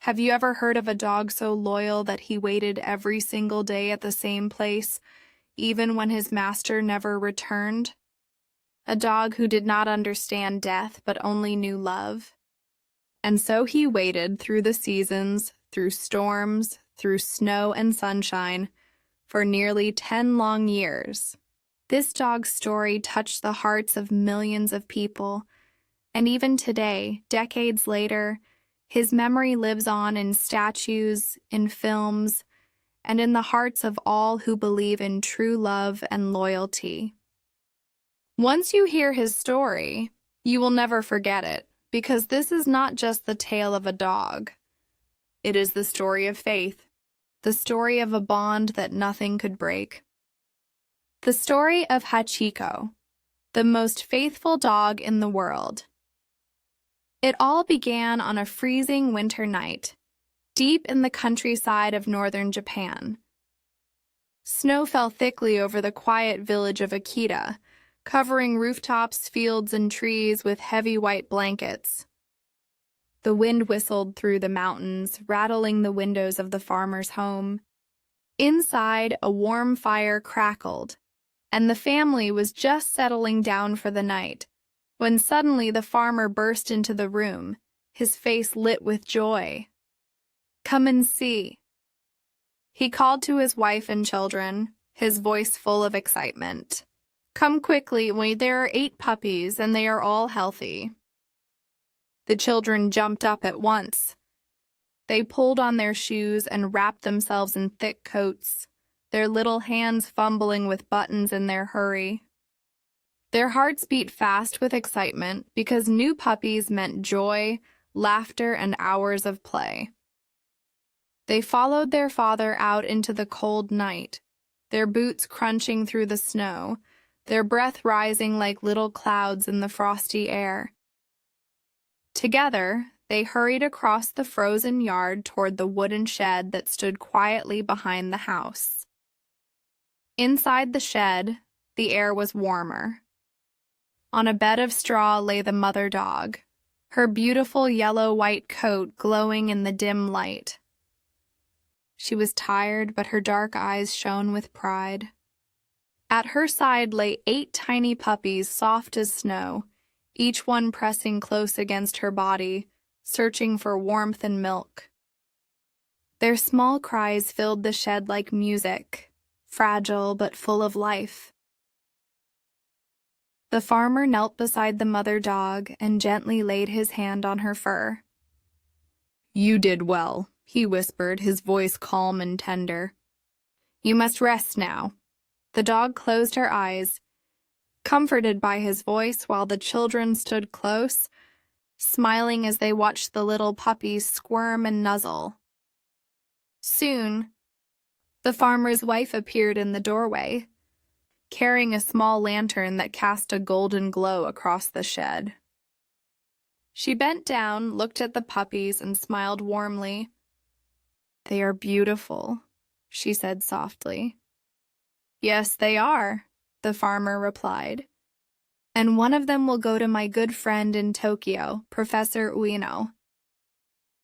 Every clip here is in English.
Have you ever heard of a dog so loyal that he waited every single day at the same place, even when his master never returned? A dog who did not understand death but only knew love. And so he waited through the seasons, through storms, through snow and sunshine, for nearly 10 long years. This dog's story touched the hearts of millions of people, and even today, decades later, his memory lives on in statues, in films, and in the hearts of all who believe in true love and loyalty. Once you hear his story, you will never forget it, because this is not just the tale of a dog. It is the story of faith, the story of a bond that nothing could break. The story of Hachiko, the most faithful dog in the world. It all began on a freezing winter night, deep in the countryside of northern Japan. Snow fell thickly over the quiet village of Akita, covering rooftops, fields, and trees with heavy white blankets. The wind whistled through the mountains, rattling the windows of the farmer's home. Inside, a warm fire crackled, and the family was just settling down for the night, when suddenly the farmer burst into the room, his face lit with joy. "Come and see." He called to his wife and children, his voice full of excitement. "Come quickly, there are 8 puppies, and they are all healthy." The children jumped up at once. They pulled on their shoes and wrapped themselves in thick coats, their little hands fumbling with buttons in their hurry. Their hearts beat fast with excitement because new puppies meant joy, laughter, and hours of play. They followed their father out into the cold night, their boots crunching through the snow, their breath rising like little clouds in the frosty air. Together, they hurried across the frozen yard toward the wooden shed that stood quietly behind the house. Inside the shed, the air was warmer. On a bed of straw lay the mother dog, her beautiful yellow-white coat glowing in the dim light. She was tired, but her dark eyes shone with pride. At her side lay 8 tiny puppies, soft as snow, each one pressing close against her body, searching for warmth and milk. Their small cries filled the shed like music, fragile but full of life. The farmer knelt beside the mother dog and gently laid his hand on her fur. "You did well," he whispered, his voice calm and tender. "You must rest now." The dog closed her eyes, comforted by his voice, while the children stood close, smiling as they watched the little puppies squirm and nuzzle. Soon, the farmer's wife appeared in the doorway, carrying a small lantern that cast a golden glow across the shed. She bent down, looked at the puppies, and smiled warmly. "They are beautiful," she said softly. "Yes, they are," the farmer replied. "And one of them will go to my good friend in Tokyo, Professor Ueno.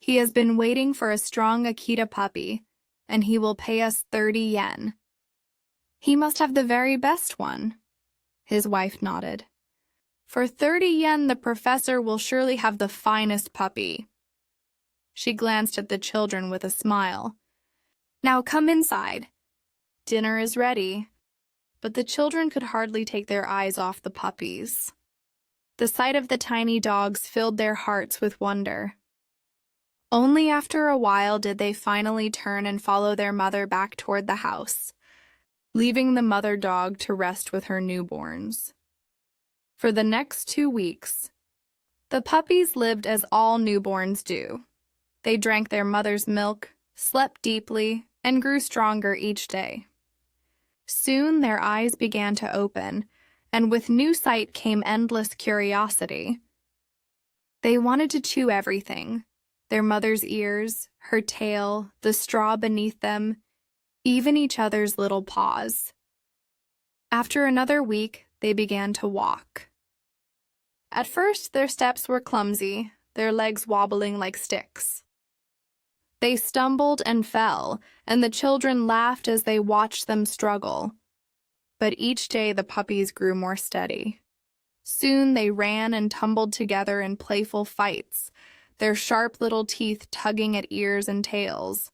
He has been waiting for a strong Akita puppy, and he will pay us 30 yen. He must have the very best one." His wife nodded. "For 30 yen, the professor will surely have the finest puppy." She glanced at the children with a smile. "Now come inside. Dinner is ready." But the children could hardly take their eyes off the puppies. The sight of the tiny dogs filled their hearts with wonder. Only after a while did they finally turn and follow their mother back toward the house, leaving the mother dog to rest with her newborns. For the next 2 weeks, the puppies lived as all newborns do. They drank their mother's milk, slept deeply, and grew stronger each day. Soon their eyes began to open, and with new sight came endless curiosity. They wanted to chew everything: their mother's ears, her tail, the straw beneath them, even each other's little paws. After another week, they began to walk. At first, their steps were clumsy, their legs wobbling like sticks. They stumbled and fell, and the children laughed as they watched them struggle. But each day the puppies grew more steady. Soon they ran and tumbled together in playful fights, their sharp little teeth tugging at ears and tails.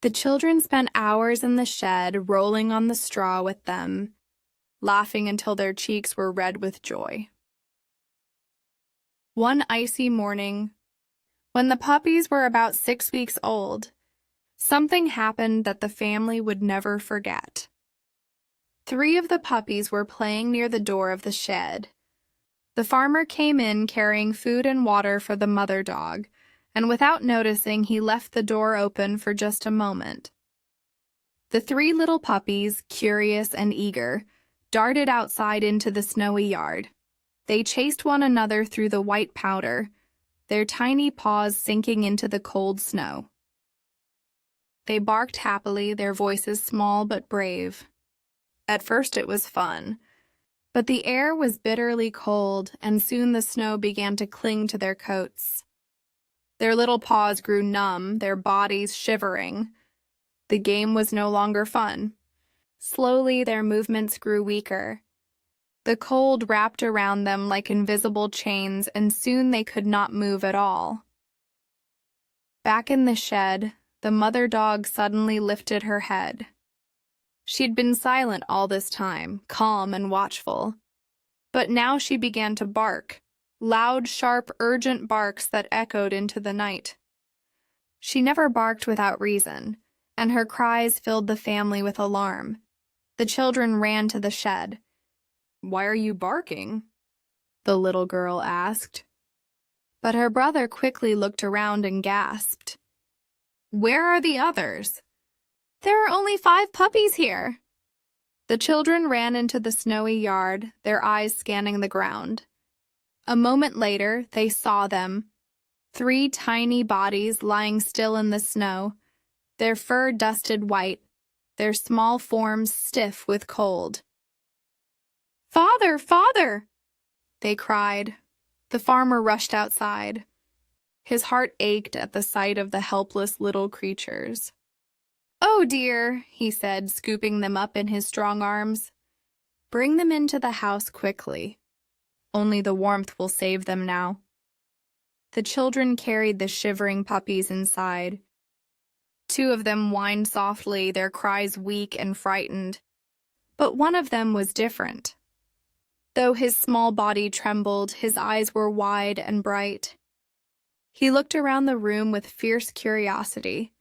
The children spent hours in the shed, rolling on the straw with them, laughing until their cheeks were red with joy. One icy morning, when the puppies were about 6 weeks old, something happened that the family would never forget. 3 of the puppies were playing near the door of the shed. The farmer came in carrying food and water for the mother dog, and without noticing, he left the door open for just a moment. The 3 little puppies, curious and eager, darted outside into the snowy yard. They chased one another through the white powder, their tiny paws sinking into the cold snow. They barked happily, their voices small but brave. At first it was fun, but the air was bitterly cold, and soon the snow began to cling to their coats. Their little paws grew numb, their bodies shivering. The game was no longer fun. Slowly, their movements grew weaker. The cold wrapped around them like invisible chains, and soon they could not move at all. Back in the shed, the mother dog suddenly lifted her head. She'd been silent all this time, calm and watchful. But now she began to bark, loud, sharp, urgent barks that echoed into the night. She never barked without reason, and her cries filled the family with alarm. The children ran to the shed. "Why are you barking?" the little girl asked. But her brother quickly looked around and gasped. "Where are the others?" "There are only 5 puppies here." The children ran into the snowy yard, their eyes scanning the ground. A moment later, they saw them, 3 tiny bodies lying still in the snow, their fur dusted white, their small forms stiff with cold. "Father, father!" they cried. The farmer rushed outside. His heart ached at the sight of the helpless little creatures. "Oh dear," he said, scooping them up in his strong arms. "Bring them into the house quickly. Only the warmth will save them now." The children carried the shivering puppies inside. 2 of them whined softly, their cries weak and frightened. But one of them was different. Though his small body trembled, his eyes were wide and bright. He looked around the room with fierce curiosity,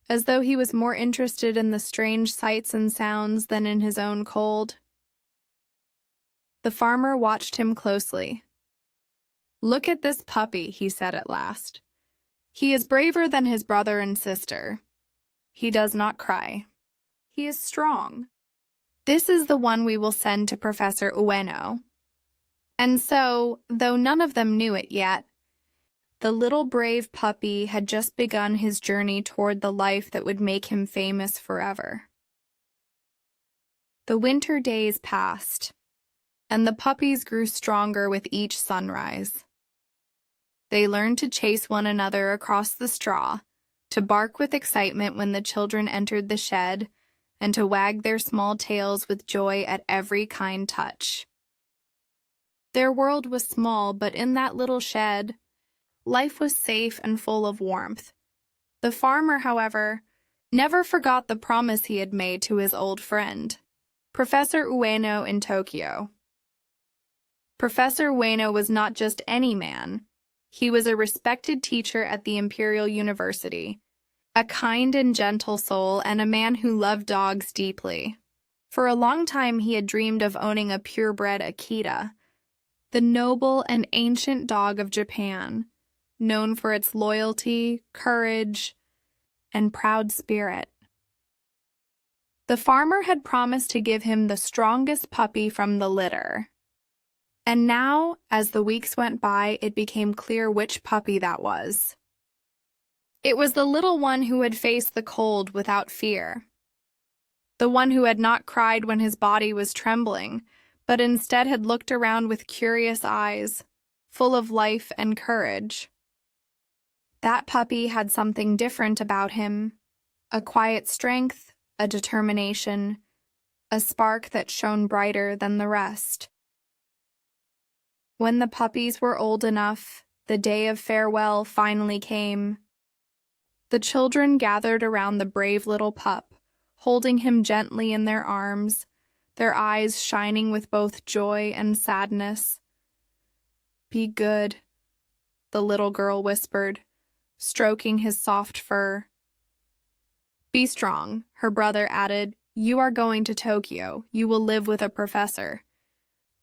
as though he was more interested in the strange sights and sounds than in his own cold. The farmer watched him closely. "Look at this puppy," he said at last. "He is braver than his brother and sister. He does not cry. He is strong. This is the one we will send to Professor Ueno." And so, though none of them knew it yet, the little brave puppy had just begun his journey toward the life that would make him famous forever. The winter days passed, and the puppies grew stronger with each sunrise. They learned to chase one another across the straw, to bark with excitement when the children entered the shed, and to wag their small tails with joy at every kind touch. Their world was small, but in that little shed, life was safe and full of warmth. The farmer, however, never forgot the promise he had made to his old friend, Professor Ueno in Tokyo. Professor Ueno was not just any man. He was a respected teacher at the Imperial University, a kind and gentle soul, and a man who loved dogs deeply. For a long time he had dreamed of owning a purebred Akita, the noble and ancient dog of Japan, known for its loyalty, courage, and proud spirit. The farmer had promised to give him the strongest puppy from the litter. And now, as the weeks went by, it became clear which puppy that was. It was the little one who had faced the cold without fear. The one who had not cried when his body was trembling, but instead had looked around with curious eyes, full of life and courage. That puppy had something different about him, a quiet strength, a determination, a spark that shone brighter than the rest. When the puppies were old enough, the day of farewell finally came. The children gathered around the brave little pup, holding him gently in their arms, their eyes shining with both joy and sadness. "Be good," the little girl whispered, stroking his soft fur. "Be strong," her brother added. "You are going to Tokyo. You will live with a professor.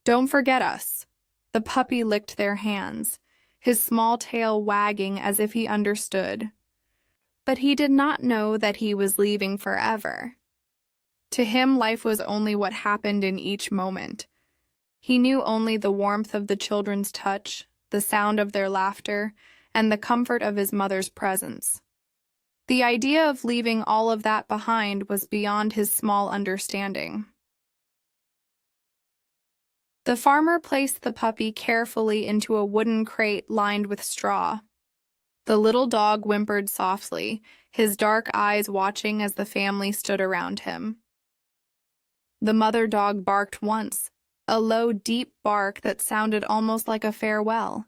Don't forget us." The puppy licked their hands, his small tail wagging as if he understood. But he did not know that he was leaving forever. To him, life was only what happened in each moment. He knew only the warmth of the children's touch, the sound of their laughter, and the comfort of his mother's presence. The idea of leaving all of that behind was beyond his small understanding. The farmer placed the puppy carefully into a wooden crate lined with straw. The little dog whimpered softly, his dark eyes watching as the family stood around him. The mother dog barked once, a low, deep bark that sounded almost like a farewell.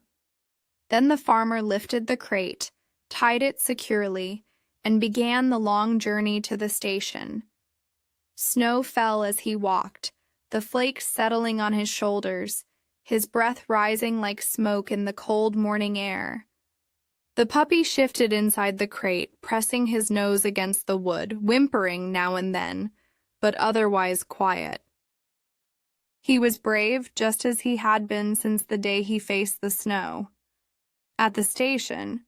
Then the farmer lifted the crate, tied it securely, and began the long journey to the station. Snow fell as he walked, the flakes settling on his shoulders, his breath rising like smoke in the cold morning air. The puppy shifted inside the crate, pressing his nose against the wood, whimpering now and then, but otherwise quiet. He was brave, just as he had been since the day he faced the snow. At the station,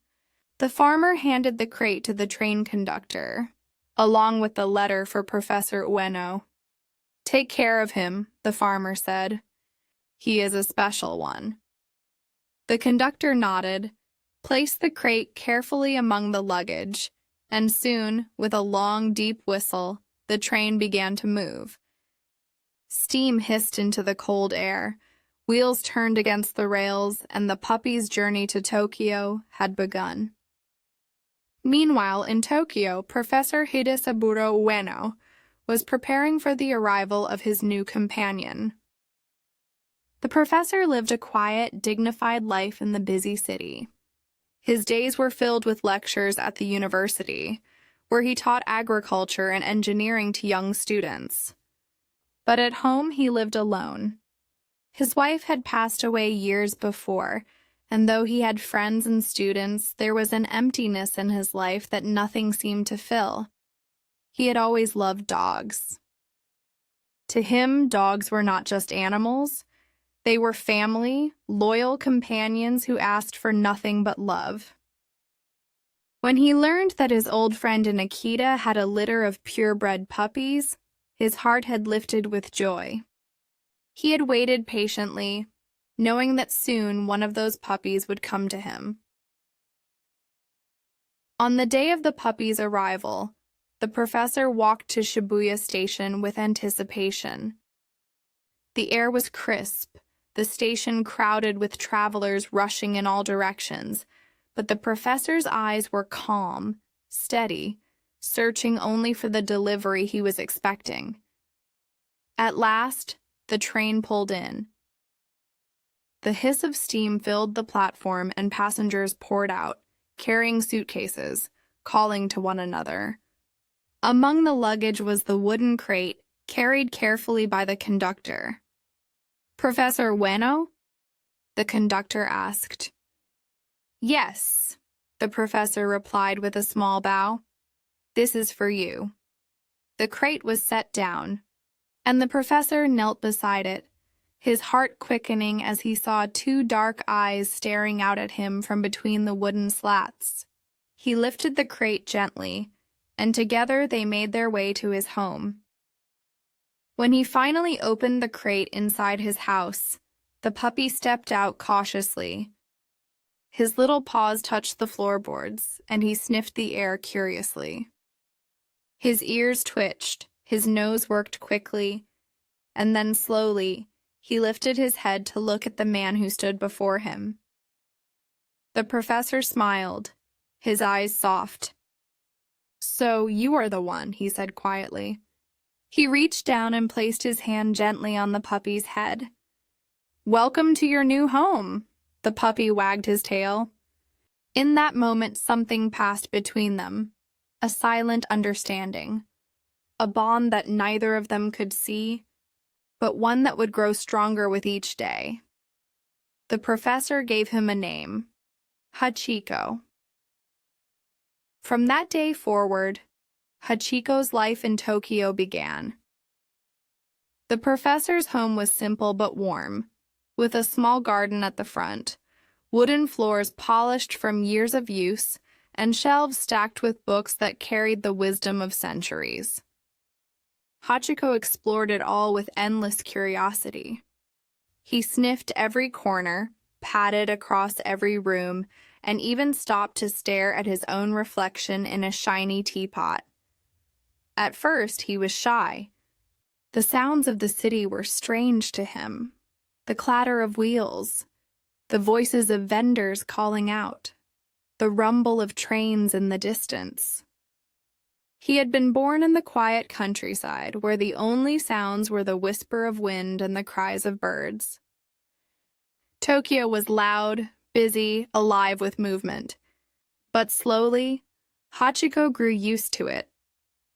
the farmer handed the crate to the train conductor, along with the letter for Professor Ueno. "Take care of him," the farmer said. "He is a special one." The conductor nodded, placed the crate carefully among the luggage, and soon, with a long, deep whistle, the train began to move. Steam hissed into the cold air, wheels turned against the rails, and the puppy's journey to Tokyo had begun. Meanwhile, in Tokyo, Professor Hidesaburo Ueno was preparing for the arrival of his new companion. The professor lived a quiet, dignified life in the busy city. His days were filled with lectures at the university, where he taught agriculture and engineering to young students. But at home, he lived alone. His wife had passed away years before, and though he had friends and students, there was an emptiness in his life that nothing seemed to fill. He had always loved dogs. To him, dogs were not just animals. They were family, loyal companions who asked for nothing but love. When he learned that his old friend in Akita had a litter of purebred puppies, his heart had lifted with joy. He had waited patiently, knowing that soon one of those puppies would come to him. On the day of the puppy's arrival, the professor walked to Shibuya Station with anticipation. The air was crisp, the station crowded with travelers rushing in all directions, but the professor's eyes were calm, steady, searching only for the delivery he was expecting. At last, the train pulled in. The hiss of steam filled the platform and passengers poured out, carrying suitcases, calling to one another. Among the luggage was the wooden crate, carried carefully by the conductor. "Professor Ueno?" the conductor asked. "Yes," the professor replied with a small bow. "This is for you." The crate was set down, and the professor knelt beside it, his heart quickening as he saw two dark eyes staring out at him from between the wooden slats. He lifted the crate gently, and together they made their way to his home. When he finally opened the crate inside his house, the puppy stepped out cautiously. His little paws touched the floorboards, and he sniffed the air curiously. His ears twitched, his nose worked quickly, and then slowly, he lifted his head to look at the man who stood before him. The professor smiled, his eyes soft. "So you are the one," he said quietly. He reached down and placed his hand gently on the puppy's head. "Welcome to your new home." The puppy wagged his tail. In that moment, something passed between them, a silent understanding, a bond that neither of them could see, but one that would grow stronger with each day. The professor gave him a name, Hachiko. From that day forward, Hachiko's life in Tokyo began. The professor's home was simple but warm, with a small garden at the front, wooden floors polished from years of use, and shelves stacked with books that carried the wisdom of centuries. Hachiko explored it all with endless curiosity. He sniffed every corner, patted across every room, and even stopped to stare at his own reflection in a shiny teapot. At first, he was shy. The sounds of the city were strange to him. The clatter of wheels, the voices of vendors calling out, the rumble of trains in the distance. He had been born in the quiet countryside, where the only sounds were the whisper of wind and the cries of birds. Tokyo was loud, busy, alive with movement. But slowly, Hachiko grew used to it,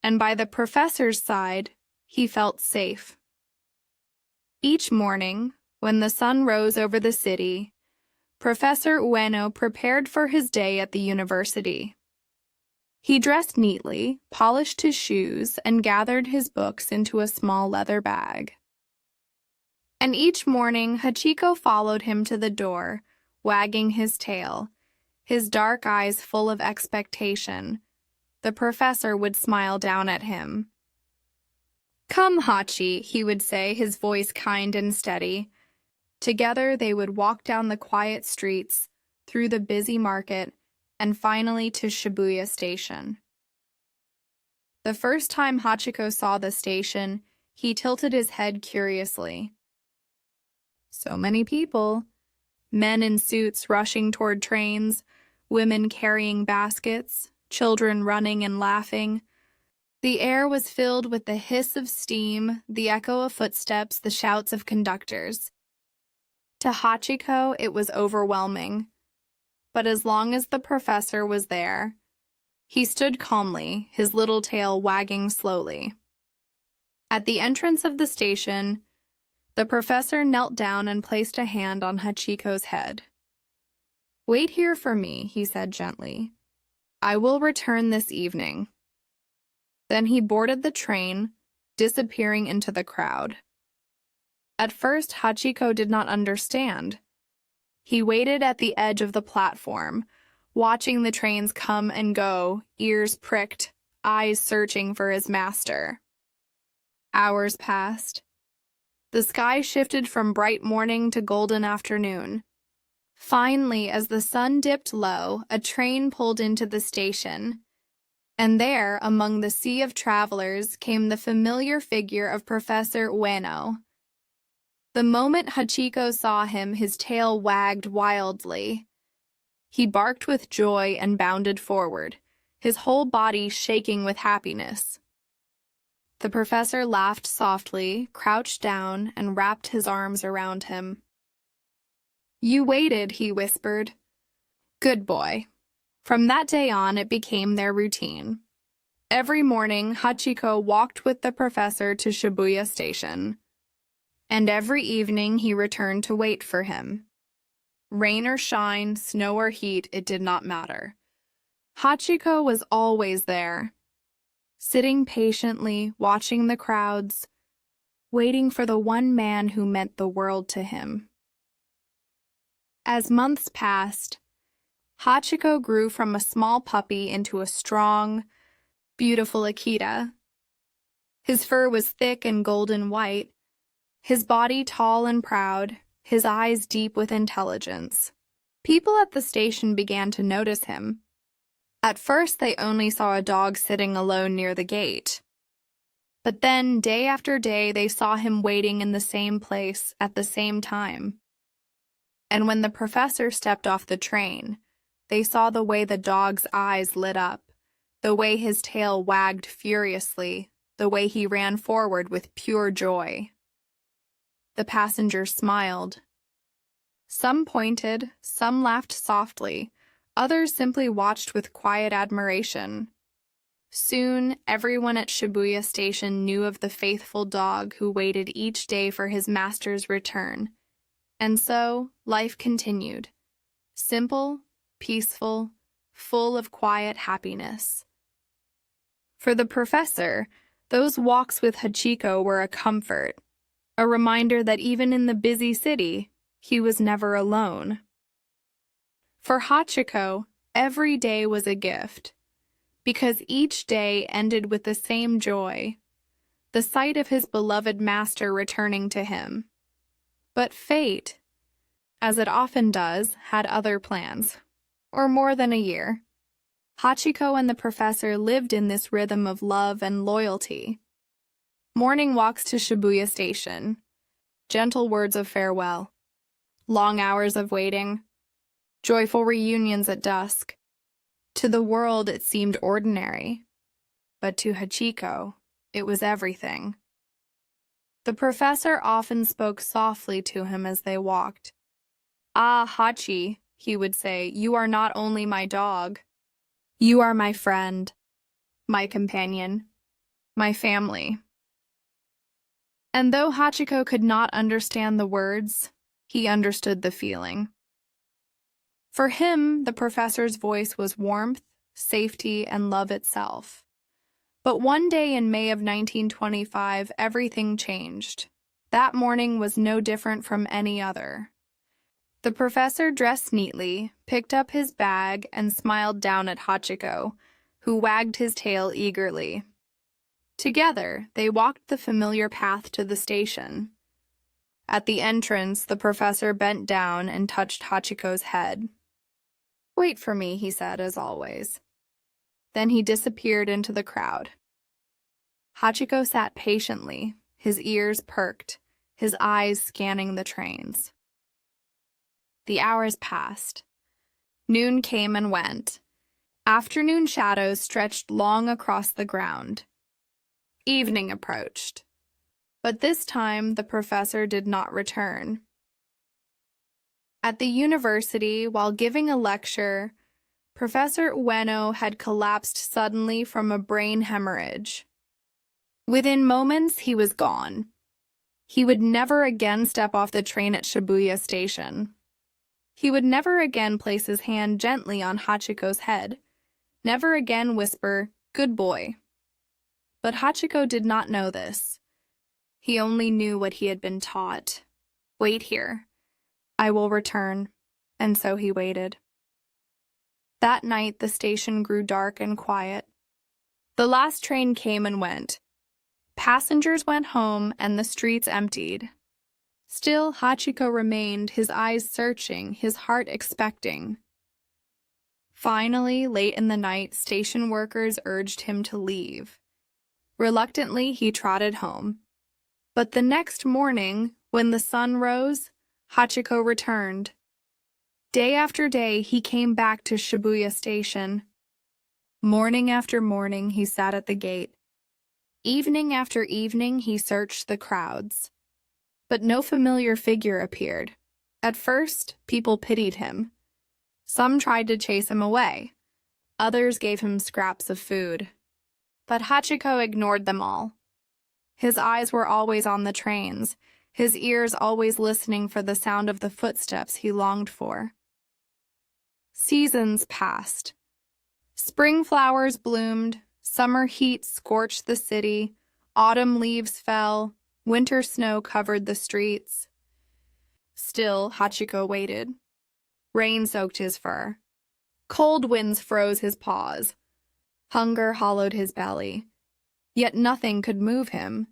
and by the professor's side, he felt safe. Each morning, when the sun rose over the city, Professor Ueno prepared for his day at the university. He dressed neatly, polished his shoes, and gathered his books into a small leather bag. And each morning, Hachiko followed him to the door, wagging his tail, his dark eyes full of expectation. The professor would smile down at him. "Come, Hachi," he would say, his voice kind and steady. Together they would walk down the quiet streets, through the busy market, and finally to Shibuya Station. The first time Hachiko saw the station, he tilted his head curiously. So many people. Men in suits rushing toward trains, women carrying baskets, children running and laughing. The air was filled with the hiss of steam, the echo of footsteps, the shouts of conductors. To Hachiko, it was overwhelming. But as long as the professor was there, he stood calmly, his little tail wagging slowly. At the entrance of the station, the professor knelt down and placed a hand on Hachiko's head. "Wait here for me," he said gently. "I will return this evening." Then he boarded the train, disappearing into the crowd. At first, Hachiko did not understand. He waited at the edge of the platform, watching the trains come and go, ears pricked, eyes searching for his master. Hours passed. The sky shifted from bright morning to golden afternoon. Finally, as the sun dipped low, a train pulled into the station. And there, among the sea of travelers, came the familiar figure of Professor Ueno. The moment Hachiko saw him, his tail wagged wildly. He barked with joy and bounded forward, his whole body shaking with happiness. The professor laughed softly, crouched down, and wrapped his arms around him. "You waited," he whispered. "Good boy." From that day on, it became their routine. Every morning, Hachiko walked with the professor to Shibuya Station. And every evening he returned to wait for him. Rain or shine, snow or heat, it did not matter. Hachiko was always there, sitting patiently, watching the crowds, waiting for the one man who meant the world to him. As months passed, Hachiko grew from a small puppy into a strong, beautiful Akita. His fur was thick and golden white, his body tall and proud, his eyes deep with intelligence. People at the station began to notice him. At first, they only saw a dog sitting alone near the gate. But then, day after day, they saw him waiting in the same place at the same time. And when the professor stepped off the train, they saw the way the dog's eyes lit up, the way his tail wagged furiously, the way he ran forward with pure joy. The passengers smiled. Some pointed, some laughed softly, others simply watched with quiet admiration. Soon, everyone at Shibuya Station knew of the faithful dog who waited each day for his master's return. And so, life continued. Simple, peaceful, full of quiet happiness. For the professor, those walks with Hachiko were a comfort, a reminder that even in the busy city, he was never alone. For Hachiko, every day was a gift, because each day ended with the same joy, the sight of his beloved master returning to him. But fate, as it often does, had other plans, or more than a year. Hachiko and the professor lived in this rhythm of love and loyalty. Morning walks to Shibuya Station, gentle words of farewell, long hours of waiting, joyful reunions at dusk. To the world it seemed ordinary, but to Hachiko it was everything. The professor often spoke softly to him as they walked. "Ah, Hachi," he would say, "you are not only my dog. You are my friend, my companion, my family." And though Hachiko could not understand the words, he understood the feeling. For him, the professor's voice was warmth, safety, and love itself. But one day in May of 1925, everything changed. That morning was no different from any other. The professor dressed neatly, picked up his bag, and smiled down at Hachiko, who wagged his tail eagerly. Together, they walked the familiar path to the station. At the entrance, the professor bent down and touched Hachiko's head. "Wait for me," he said, as always. Then he disappeared into the crowd. Hachiko sat patiently, his ears perked, his eyes scanning the trains. The hours passed. Noon came and went. Afternoon shadows stretched long across the ground. Evening approached. But this time the professor did not return. At the university, while giving a lecture, Professor Ueno had collapsed suddenly from a brain hemorrhage. Within moments, he was gone. He would never again step off the train at Shibuya Station. He would never again place his hand gently on Hachiko's head, never again whisper, "Good boy." But Hachiko did not know this. He only knew what he had been taught. "Wait here. I will return." And so he waited. That night, the station grew dark and quiet. The last train came and went. Passengers went home, and the streets emptied. Still, Hachiko remained, his eyes searching, his heart expecting. Finally, late in the night, station workers urged him to leave. Reluctantly, he trotted home. But the next morning, when the sun rose, Hachiko returned. Day after day, he came back to Shibuya Station. Morning after morning, he sat at the gate. Evening after evening, he searched the crowds. But no familiar figure appeared. At first, people pitied him. Some tried to chase him away. Others gave him scraps of food. But Hachiko ignored them all. His eyes were always on the trains, his ears always listening for the sound of the footsteps he longed for. Seasons passed. Spring flowers bloomed, summer heat scorched the city, autumn leaves fell, winter snow covered the streets. Still, Hachiko waited. Rain soaked his fur. Cold winds froze his paws. Hunger hollowed his belly. Yet nothing could move him.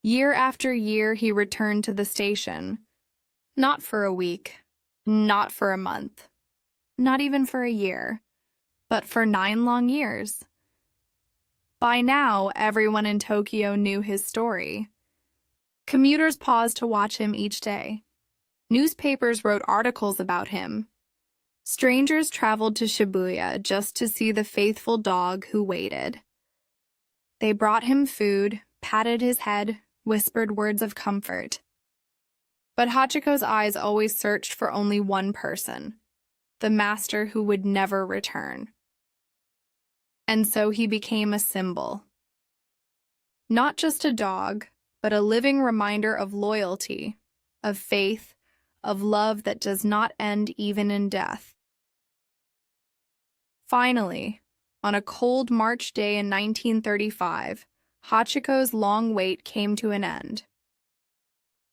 Year after year, he returned to the station. Not for a week, not for a month, not even for a year, but for 9 long years. By now, everyone in Tokyo knew his story. Commuters paused to watch him each day. Newspapers wrote articles about him. Strangers traveled to Shibuya just to see the faithful dog who waited. They brought him food, patted his head, whispered words of comfort. But Hachiko's eyes always searched for only one person, the master who would never return. And so he became a symbol. Not just a dog, but a living reminder of loyalty, of faith, of love that does not end even in death. Finally, on a cold March day in 1935, Hachiko's long wait came to an end.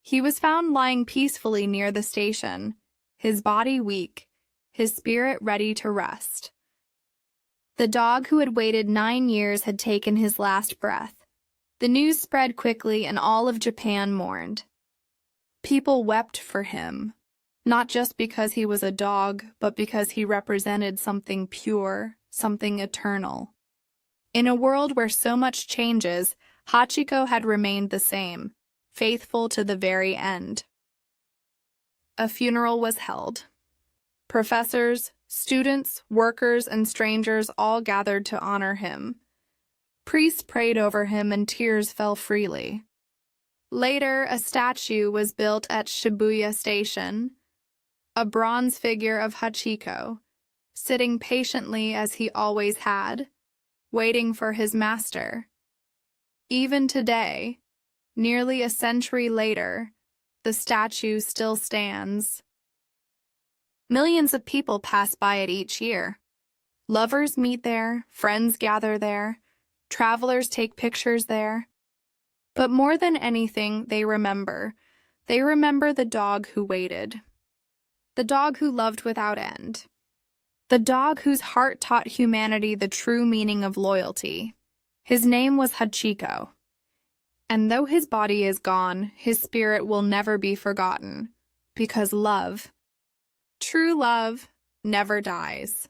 He was found lying peacefully near the station, his body weak, his spirit ready to rest. The dog who had waited 9 years had taken his last breath. The news spread quickly and all of Japan mourned. People wept for him, not just because he was a dog, but because he represented something pure, something eternal. In a world where so much changes, Hachiko had remained the same, faithful to the very end. A funeral was held. Professors, students, workers, and strangers all gathered to honor him. Priests prayed over him and tears fell freely. Later, a statue was built at Shibuya Station, a bronze figure of Hachiko, sitting patiently as he always had, waiting for his master. Even today, nearly a century later, the statue still stands. Millions of people pass by it each year. Lovers meet there, friends gather there, travelers take pictures there. But more than anything, they remember the dog who waited. The dog who loved without end. The dog whose heart taught humanity the true meaning of loyalty. His name was Hachiko. And though his body is gone, his spirit will never be forgotten. Because love, true love, never dies.